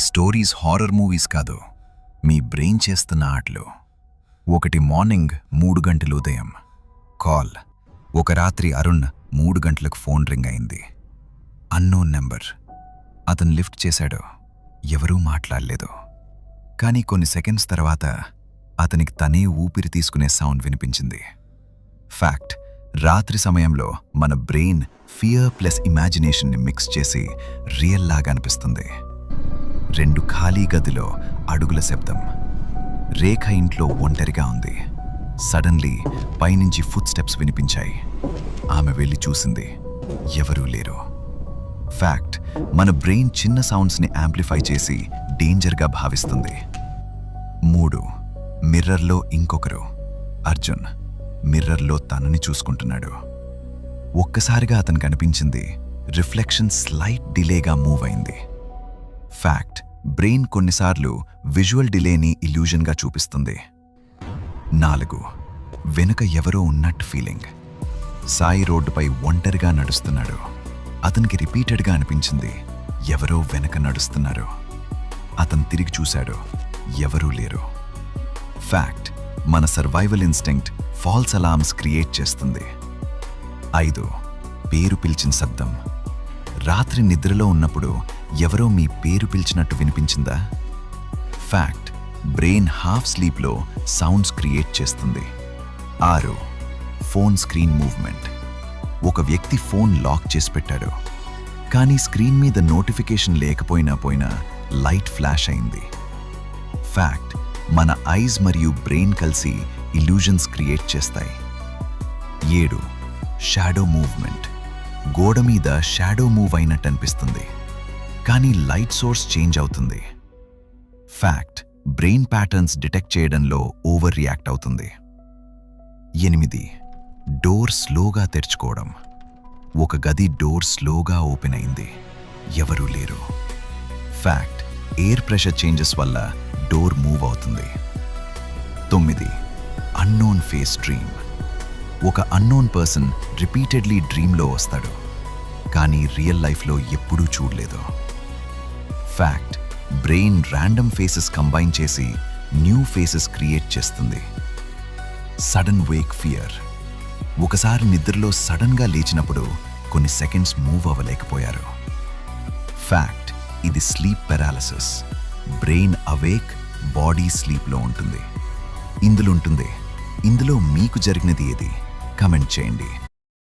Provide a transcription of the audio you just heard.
Stories horror movies కాదు, మీ brain చేస్తున్న ఆటలు. ఒకటి మార్నింగ్ 3 గంటల ఉదయం కాల్. ఒక రాత్రి అరుణ్ 3 గంటలకు ఫోన్ రింగ్ అయింది. Unknown number. అతను లిఫ్ట్ చేశాడు. ఎవరూ మాట్లాడలేదు. కానీ కొన్ని సెకండ్స్ తర్వాత అతనికి తనే ఊపిరి తీసుకునే సౌండ్ వినిపించింది. ఫ్యాక్ట్, రాత్రి సమయంలో మన బ్రెయిన్ ఫియర్ ప్లస్ ఇమాజినేషన్ని మిక్స్ చేసి రియల్ లాగా అనిపిస్తుంది. 2 ఖాళీ గదిలో అడుగుల శబ్దం. రేఖ ఇంట్లో ఒంటరిగా ఉంది. సడన్లీ పైనుంచి ఫుట్ స్టెప్స్ వినిపించాయి. ఆమె వెళ్ళి చూసింది. ఎవరూ లేరు. ఫ్యాక్ట్, మన బ్రెయిన్ చిన్న సౌండ్స్ని యాంప్లిఫై చేసి డేంజర్గా భావిస్తుంది. 3 మిర్రర్లో ఇంకొకరు. అర్జున్ మిర్రర్లో తనని చూసుకుంటున్నాడు. ఒక్కసారిగా అతనికి అనిపించింది రిఫ్లెక్షన్ స్లైట్ డిలేగా మూవ్ అయింది. ఫ్యాక్ట్, బ్రెయిన్ కొన్నిసార్లు విజువల్ డిలేని ఇల్యూజన్గా చూపిస్తుంది. 4 వెనుక ఎవరో ఉన్నట్టు ఫీలింగ్. సాయి రోడ్డుపై ఒంటరిగా నడుస్తున్నాడు. అతనికి రిపీటెడ్గా అనిపించింది ఎవరో వెనక నడుస్తున్నారు. అతను తిరిగి చూశాడు. ఎవరూ లేరు. ఫ్యాక్ట్, మన survival instinct false alarms create చేస్తుంది. 5 పేరు పిలిచిన శబ్దం. రాత్రి నిద్రలో ఉన్నప్పుడు ఎవరో మీ పేరు పిలిచినట్టు వినిపించిందా? ఫ్యాక్ట్, బ్రెయిన్ హాఫ్ స్లీప్లో సౌండ్స్ క్రియేట్ చేస్తుంది. 6 ఫోన్ స్క్రీన్ మూవ్మెంట్. ఒక వ్యక్తి ఫోన్ లాక్ చేసి పెట్టాడు. కానీ స్క్రీన్ మీద నోటిఫికేషన్ లేకపోయినా లైట్ ఫ్లాష్ అయింది. ఫ్యాక్ట్, మన ఐజ్ మరియు బ్రెయిన్ కలిసి ఇల్యూజన్స్ క్రియేట్ చేస్తాయి. 7 షాడో మూవ్మెంట్. గోడ మీద షాడో మూవ్ అయినట్టు అనిపిస్తుంది, కానీ లైట్ సోర్స్ చేంజ్ అవుతుంది. ఫ్యాక్ట్, బ్రెయిన్ ప్యాటర్న్స్ డిటెక్ట్ చేయడంలో ఓవర్ రియాక్ట్ అవుతుంది. 8 డోర్ స్లోగా తెరుచుకోవడం. ఒక గది డోర్ స్లోగా ఓపెన్ అయింది. ఎవరూ లేరు. ఫ్యాక్ట్, ఎయిర్ ప్రెషర్ చేంజెస్ వల్ల డోర్ మూవ్ అవుతుంది. 9 అన్నోన్ ఫేస్ డ్రీమ్. ఒక అన్నోన్ పర్సన్ రిపీటెడ్లీ డ్రీమ్లో వస్తాడు, కానీ రియల్ లైఫ్లో ఎప్పుడూ చూడలేదు. Fact, brain random faces combine చేసి న్యూ ఫేసెస్ క్రియేట్ చేస్తుంది. Sudden wake fear. ఒకసారి నిద్రలో సడన్గా లేచినప్పుడు కొన్ని సెకండ్స్ మూవ్ అవ్వలేకపోయారు. ఫ్యాక్ట్, ఇది sleep paralysis. Brain awake, body స్లీప్లో ఉంటుంది. ఇందులో మీకు జరిగినది ఏది? కమెంట్ చేయండి.